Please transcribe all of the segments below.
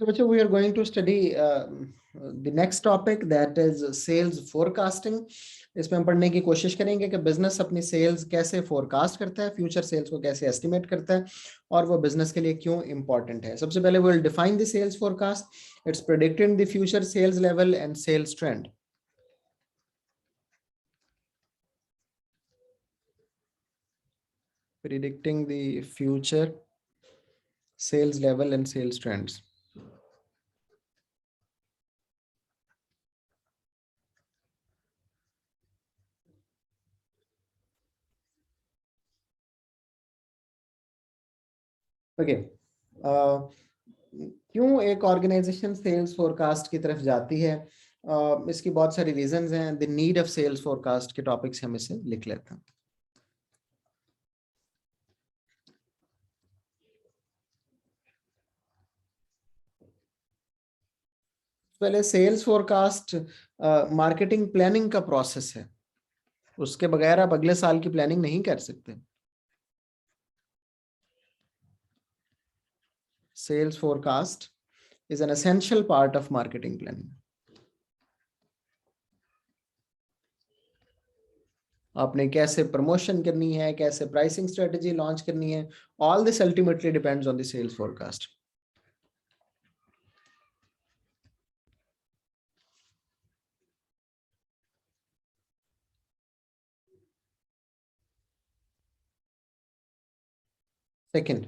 So, Bacha, we are going to study the next topic, that is sales forecasting. इसमें हम पढ़ने की कोशिश करेंगे कि बिजनेस अपनी सेल्स कैसे फोरकास्ट करता है, फ्यूचर सेल्स को कैसे एस्टिमेट करता है और वो बिजनेस के लिए क्यों इंपॉर्टेंट है. सबसे पहले we will define the sales forecast. It's predicting the future sales level and sales trend. Predicting the future sales level and sales trends. Okay. क्यों एक ऑर्गेनाइजेशन सेल्स फोरकास्ट की तरफ जाती है? इसकी बहुत सारी रीजंस हैं. The need of sales forecast के टॉपिक से हम इसे लिख लेते हैं. पहले सेल्स फोरकास्ट मार्केटिंग प्लानिंग का प्रोसेस है. उसके बगैर आप अगले साल की प्लानिंग नहीं कर सकते. Sales forecast is an essential part of marketing planning. आपने कैसे प्रमोशन करनी है, कैसे प्राइसिंग स्ट्रेटजी लॉन्च करनी है, all this ultimately depends on the sales forecast. Second,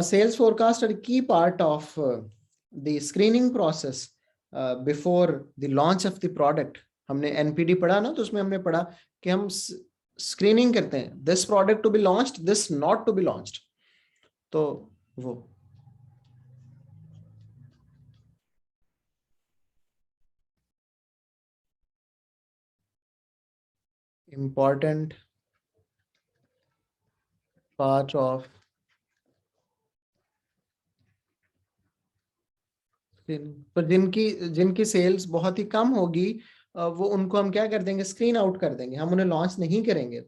sales forecast are a key part of the screening process before the launch of the product. हमने NPD पढ़ा ना, तो उसमें हमने पढ़ा कि हम स्क्रीनिंग करते हैं, this product to be launched, this not to be launched. तो वो important part of पर जिनकी जिनकी सेल्स बहुत ही कम होगी, वो उनको हम क्या कर देंगे, स्क्रीन आउट कर देंगे, हम उन्हें लॉन्च नहीं करेंगे.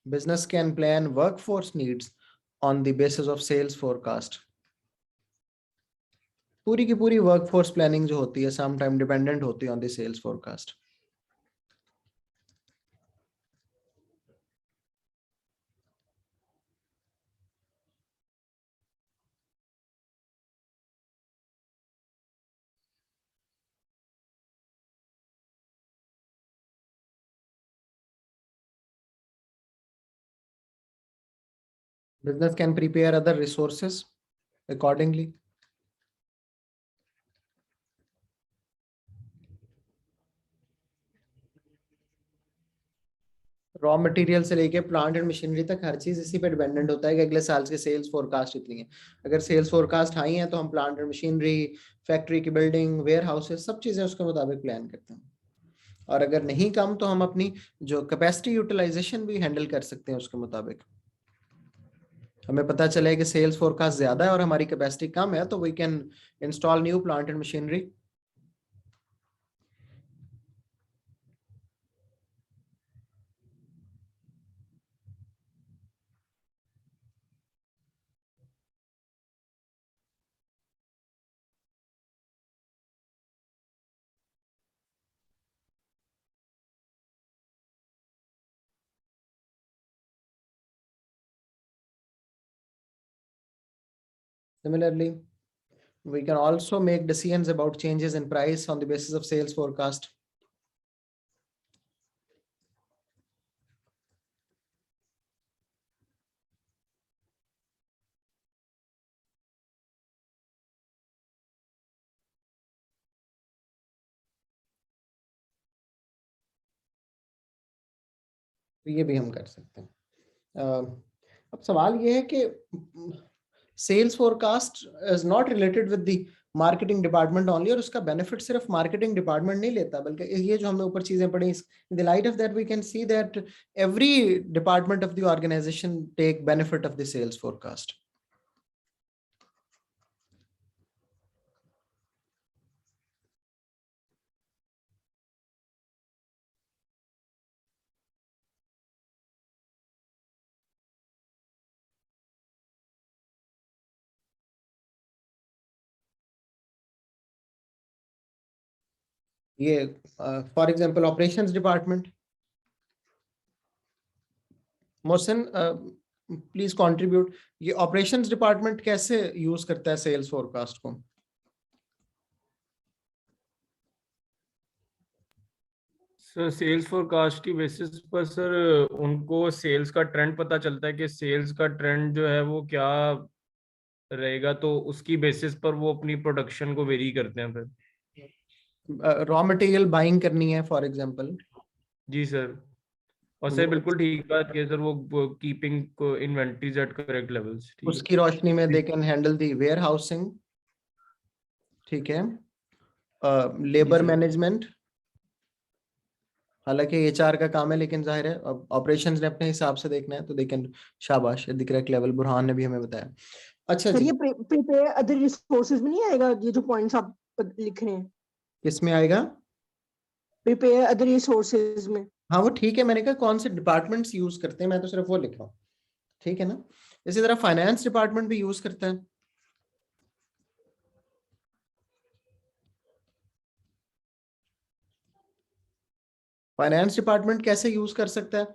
Business can plan workforce needs on the basis of sales forecast. पूरी की पूरी वर्कफोर्स प्लानिंग जो होती है सम टाइम डिपेंडेंट होती है on the sales forecast. Business can prepare other resources accordingly. Raw material से लेके प्लांट एंड मशीनरी तक हर चीज इसी पे डिपेंडेंट होता है कि अगले साल की सेल्स फोरकास्ट इतनी है. अगर सेल्स फोरकास्ट हाई है तो हम प्लांट एंड मशीनरी, फैक्ट्री की बिल्डिंग, वेयर हाउसेस, सब चीजें उसके मुताबिक प्लान करते हैं. और अगर नहीं कम तो हम अपनी जो कैपेसिटी यूटिलाइजेशन भी हैंडल कर सकते हैं उसके मुताबिक. हमें पता चले कि सेल्स फोरकास्ट ज्यादा है और हमारी कैपेसिटी कम है, तो we can install new plant and machinery. Similarly, we can also make decisions about changes in price on the basis of sales forecast. तो ये भी हम कर सकते हैं. अब सवाल ये है कि sales forecast is not related with the marketing department only, और उसका बेनिफिट सिर्फ मार्केटिंग डिपार्टमेंट नहीं लेता, बल्कि ये जो हमने ऊपर चीजें पढ़ी, in the light of that we can see that every department of the organisation take benefit of the sales forecast. ये for example operations department, Mohsin please contribute, ये ऑपरेशंस डिपार्टमेंट कैसे यूज करता है सेल्स फोरकास्ट को? Sir sales forecast की basis पर sir उनको sales का ट्रेंड पता चलता है कि सेल्स का ट्रेंड जो है वो क्या रहेगा, तो उसकी बेसिस पर वो अपनी प्रोडक्शन को वेरी करते हैं फिर। रॉ मटेरियल बाइंग करनी है फॉर एग्जांपल, जी सर, और सर बिल्कुल ठीक बात है सर, वो keeping inventories at correct levels, ठीक उसकी रोशनी में है। They can handle the warehousing, ठीक है, जी लेबर सर। मैनेजमेंट, हालांकि एचआर का काम है लेकिन जाहिर है अब ऑपरेशंस ने अपने हिसाब से देखना है तो दे कैन, शाबाश द करेक्ट लेवल, बुरहान ने भी हमें बताया। अच्छा सर जी, ये प्रिपेयर अदर रिसोर्सेज में नहीं आएगा ये जो पॉइंट्स आप लिख रहे हैं? किसमें आएगा? प्रिपेयर अदर रिसोर्सेज में। हाँ वो ठीक है, मैंने कहा कौन से डिपार्टमेंट्स यूज करते हैं, मैं तो सिर्फ वो लिख रहा हूँ, ठीक है ना। इसी तरह फाइनेंस डिपार्टमेंट भी यूज करता है। फाइनेंस डिपार्टमेंट कैसे यूज कर सकता है?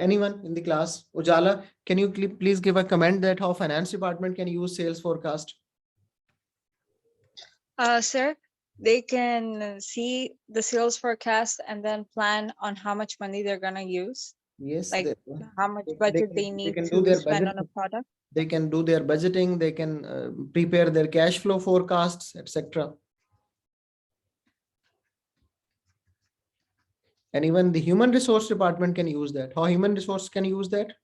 Anyone in the class? Ujala, can you please give a comment that how finance department can use sales forecast? Sir, they can see the sales forecast and then plan on how much money they're gonna use, Yes, like how much they budget they can need do to their spend budget. on a product. They can do their budgeting, they can prepare their cash flow forecasts, etc. And even the human resource department can use that. How human resource can use that?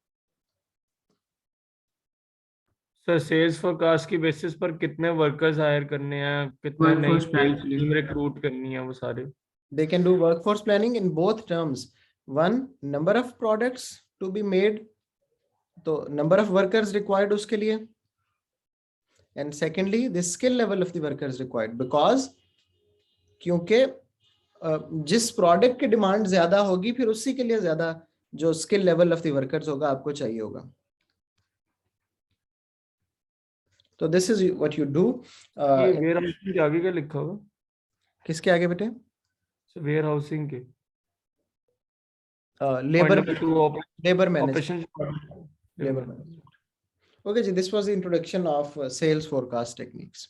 Sir sales forecast की basis पर कितने workers higher करने हैं, कितने नई team recruit करनी है, वो सारे। They can do workforce planning in both terms. One, number of products to be made, तो number of workers required उसके लिए, and secondly the skill level of the workers required, because क्योंकि जिस product की डिमांड ज्यादा होगी फिर उसी के लिए ज्यादा जो skill level of the workers होगा आपको चाहिए होगा। तो this is what you do. ये वेयर हाउसिंग के आगे क्या लिखा होगा? किसके आगे बेटे? वेयर हाउसिंग के labour labour management, labour management. Okay जी, this was the introduction of sales forecast techniques.